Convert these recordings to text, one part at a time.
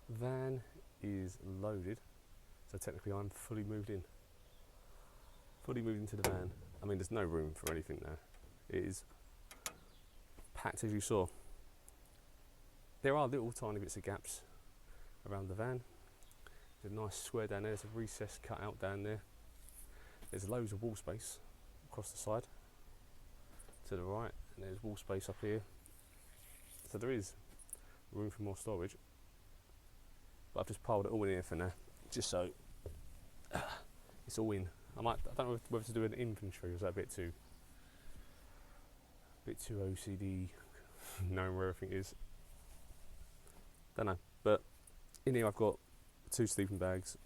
Van is loaded, so technically I'm fully moved in. Fully moved into the van. I mean, there's no room for anything now. It is packed as you saw. There are little tiny bits of gaps around the van. There's a nice square down there, there's a recess cut out down there. There's loads of wall space across the side to the right, and there's wall space up here. So there is room for more storage. But I've just piled it all in here for now, just so it's all in. I don't know whether to do an inventory, or is that a bit too OCD, knowing where everything is. Don't know. But in here I've got 2 sleeping bags,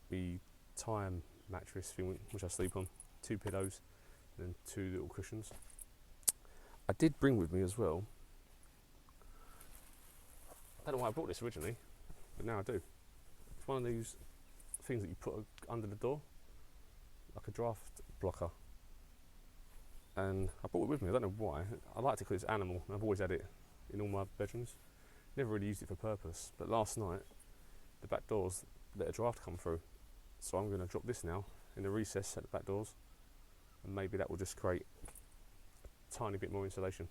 the time mattress thing which I sleep on, 2 pillows, and then 2 little cushions. I did bring with me as well, I don't know why I brought this originally, but now I do. It's one of these things that you put under the door, like a draft blocker. And I brought it with me, I don't know why. I liked it because it's animal, I've always had it in all my bedrooms. Never really used it for purpose, but last night the back doors let a draft come through. So I'm going to drop this now in the recess at the back doors, and maybe that will just create a tiny bit more insulation.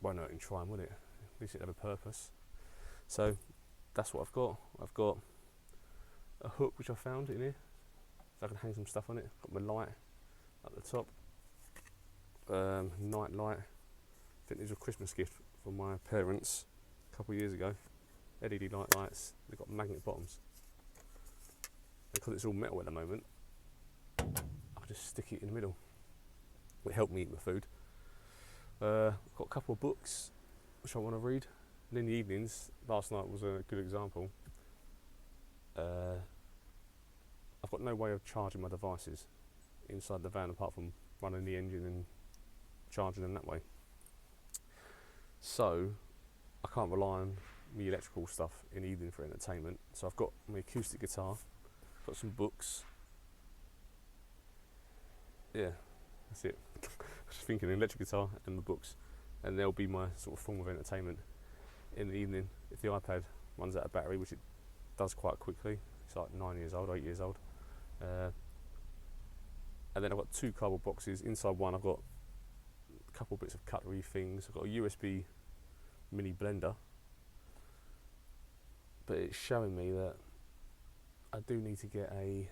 Won't hurt in trying, will it? At least it'll have a purpose. So that's what I've got. I've got a hook which I found in here, so I can hang some stuff on it. Got my light at the top, night light. I think these were a Christmas gift from my parents a couple of years ago. LED night lights. They've got magnet bottoms. Because it's all metal at the moment, I'll just stick it in the middle. It helped me eat my food. I've got a couple of books which I want to read. And in the evenings, last night was a good example. I've got no way of charging my devices inside the van apart from running the engine and charging them that way. So I can't rely on the electrical stuff in the evening for entertainment. So I've got my acoustic guitar, got some books. Yeah, that's it. I was just thinking electric guitar and the books, and they'll be my sort of form of entertainment in the evening. If the iPad runs out of battery, which it does quite quickly, it's like 9 years old, 8 years old. And then I've got 2 cardboard boxes. Inside one I've got a couple bits of cutlery things. I've got a USB mini blender, but it's showing me that I do need to get a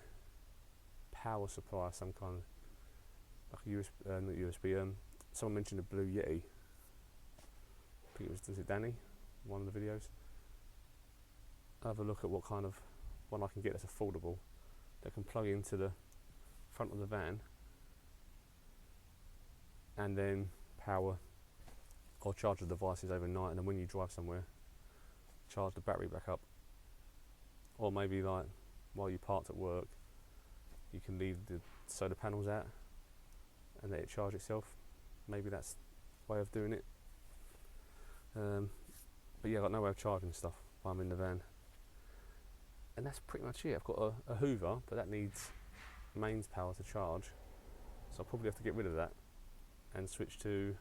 power supply of some kind, like a USB, not USB. Someone mentioned a Blue Yeti. I think was it Danny? One of the videos. I'll have a look at what kind of one I can get that's affordable, that can plug into the front of the van and then power or charge the devices overnight, and then when you drive somewhere, charge the battery back up. Or maybe like while you parked at work, you can leave the solar panels out and let it charge itself. Maybe that's the way of doing it. But yeah, I've got no way of charging stuff while I'm in the van. And that's pretty much it. I've got a Hoover, but that needs mains power to charge, so I'll probably have to get rid of that and switch to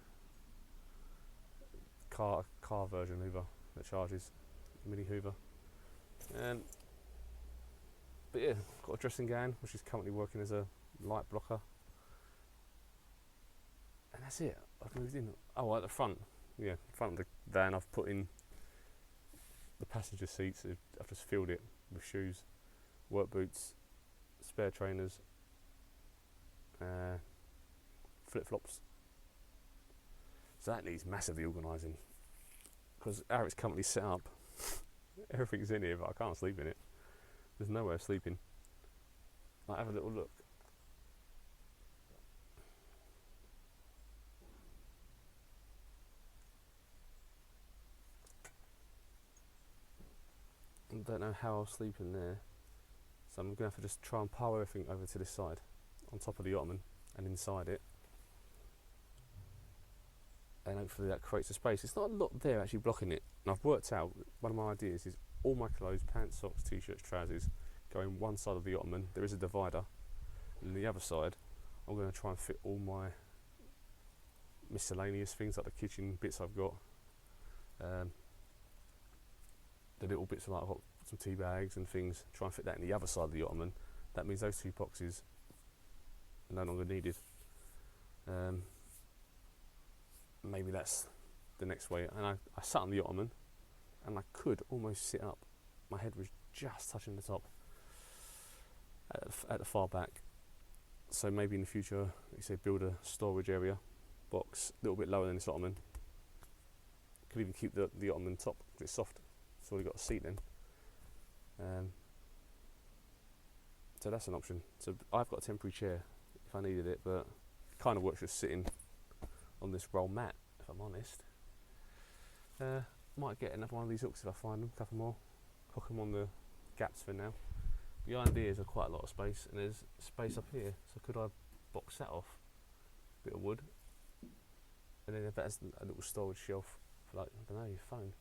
car version Hoover that charges, mini Hoover. But yeah, got a dressing gown which is currently working as a light blocker, and that's it. I've moved in. Oh, at the front, yeah, front of the van, I've put in the passenger seats. I've just filled it with shoes, work boots, spare trainers, flip-flops. So that needs massively organising, because how it's currently set up, everything's in here, but I can't sleep in it. There's nowhere sleeping. I'll have a little look. I don't know how I'll sleep in there, so I'm going to have to just try and pile everything over to this side, on top of the ottoman and inside it, and hopefully that creates a space. It's not a lot there actually blocking it, and I've worked out, one of my ideas is all my clothes, pants, socks, t-shirts, trousers, go in one side of the ottoman. There is a divider, and the other side I'm going to try and fit all my miscellaneous things, like the kitchen bits I've got, the little bits of like I've got some tea bags and things, try and fit that in the other side of the ottoman. That means those two boxes are no longer needed. Maybe that's the next way. And I sat on the ottoman and I could almost sit up. My head was just touching the top at the far back. So maybe in the future, like you say, build a storage area box a little bit lower than this ottoman. Could even keep the ottoman top because it's soft. It's already got a seat then. So that's an option. So I've got a temporary chair if I needed it, but it kind of works just sitting on this roll mat, if I'm honest. Might get another one of these hooks if I find them, a couple more. Hook them on the gaps for now. The idea is quite a lot of space, and there's space up here, so could I box that off? Bit of wood, and then if that's a little storage shelf for, like, I don't know, your phone.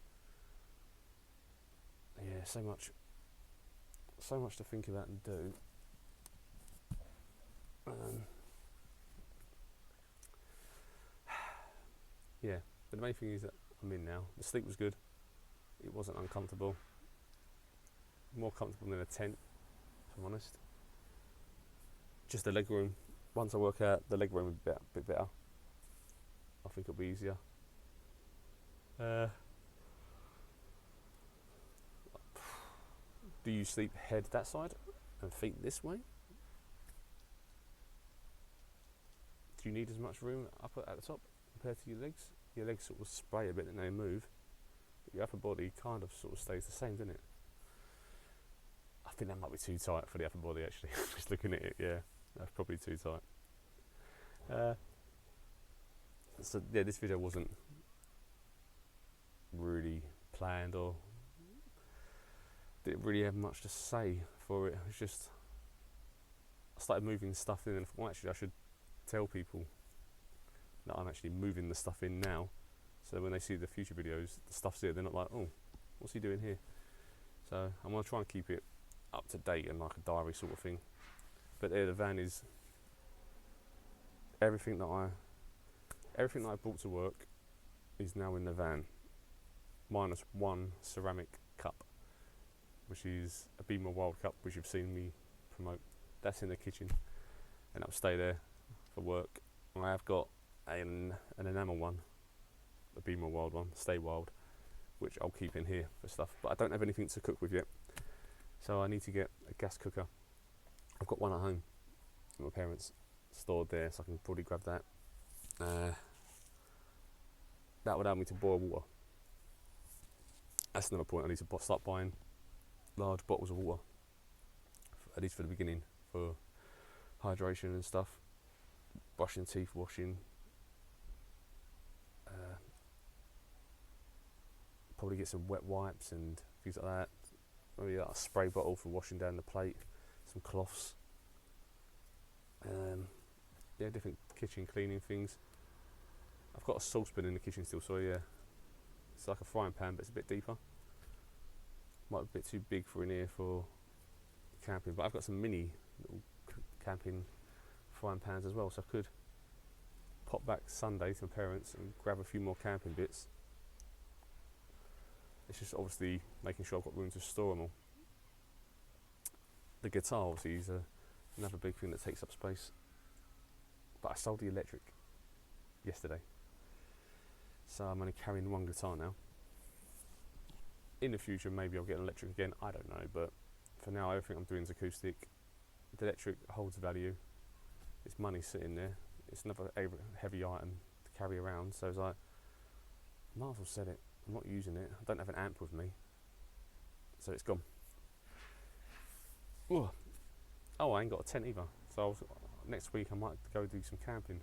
Yeah, so much to think about and do. Yeah, but the main thing is that I'm in now. The sleep was good. It wasn't uncomfortable. More comfortable than a tent, if I'm honest. Just the leg room. Once I work out, the leg room will be a bit better. I think it'll be easier. Do you sleep head that side and feet this way? Do you need as much room up at the top compared to your legs? Your legs sort of spray a bit and they move, but your upper body kind of sort of stays the same, doesn't it? I think that might be too tight for the upper body actually. Just looking at it, yeah, that's probably too tight. So yeah, this video wasn't really planned or didn't really have much to say for it. It's just I started moving stuff in and thought, well, actually I should tell people that I'm actually moving the stuff in now, so when they see the future videos, the stuff's here, they're not like, oh, what's he doing here? So I'm going to try and keep it up to date and like a diary sort of thing. But there, the van is everything that I brought to work is now in the van, minus one ceramic cup, which is a Be More Wild cup, which you've seen me promote. That's in the kitchen, and that'll stay there for work. I have got an enamel one, a Be More Wild one, Stay Wild, which I'll keep in here for stuff. But I don't have anything to cook with yet, so I need to get a gas cooker. I've got one at home, my parents stored there, so I can probably grab that. That would allow me to boil water. That's another point. I need to start buying large bottles of water, at least for the beginning, for hydration and stuff, brushing teeth, washing. Probably get some wet wipes and things like that. Maybe like a spray bottle for washing down the plate, some cloths. Yeah, different kitchen cleaning things. I've got a saucepan in the kitchen still, so yeah, it's like a frying pan, but it's a bit deeper. Might be a bit too big for in here for camping, but I've got some mini little camping frying pans as well, so I could pop back Sunday to my parents and grab a few more camping bits. It's just obviously making sure I've got room to store them all. The guitar obviously is another big thing that takes up space, but I sold the electric yesterday, so I'm only carrying one guitar now. In the future maybe I'll get an electric again, I don't know, but for now everything I'm doing is acoustic. The electric holds value, it's money sitting there, it's another heavy item to carry around, so it's like, I might as well sell it. I'm not using it, I don't have an amp with me, so it's gone. Ooh. Oh, I ain't got a tent either, so next week I might go do some camping.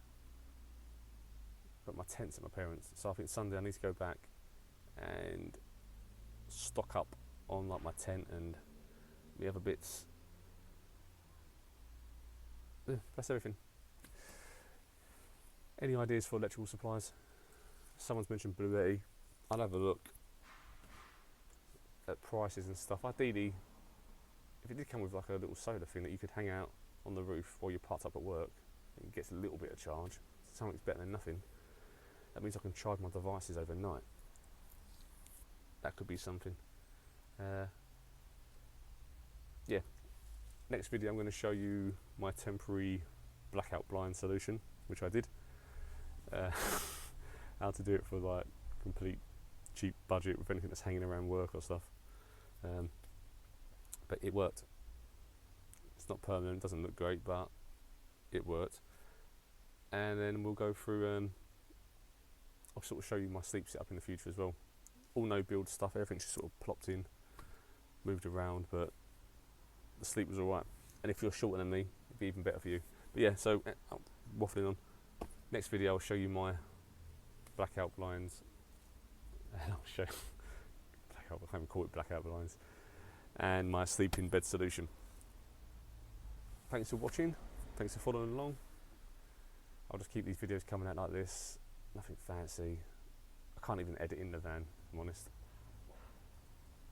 But my tent's at my parents', so I think Sunday I need to go back and stock up on like my tent and the other bits. Yeah, that's everything. Any ideas for electrical supplies? Someone's mentioned Blue Yeti. I'll have a look at prices and stuff. Ideally, if it did come with like a little solar thing that you could hang out on the roof while you're parked up at work, it gets a little bit of charge. Something's better than nothing. That means I can charge my devices overnight. That could be something. Yeah, next video I'm going to show you my temporary blackout blind solution, which I did. How to do it for like complete cheap budget with anything that's hanging around work or stuff. But it worked. It's not permanent, doesn't look great, but it worked. And then we'll go through, I'll sort of show you my sleep setup in the future as well. All no build stuff, everything's just sort of plopped in, moved around, but the sleep was alright. And if you're shorter than me, it'd be even better for you. But yeah, so waffling on. Next video I'll show you my blackout blinds. And I'll show blackout, I can't even call it blackout blinds. And my sleep in bed solution. Thanks for watching, thanks for following along. I'll just keep these videos coming out like this, nothing fancy. I can't even edit in the van, if I'm honest.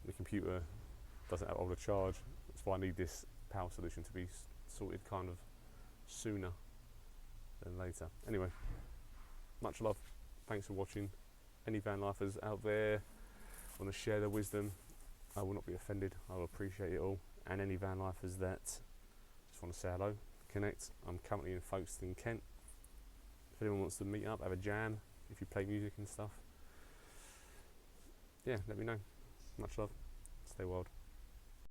The computer doesn't have all the charge, that's why I need this power solution to be sorted kind of sooner than later. Anyway, much love, thanks for watching. Any van lifers out there want to share their wisdom, I will not be offended, I will appreciate it all. And any van lifers that just want to say hello, connect. I'm currently in Folkestone, Kent. If anyone wants to meet up, have a jam, if you play music and stuff, yeah, let me know. Much love, stay wild.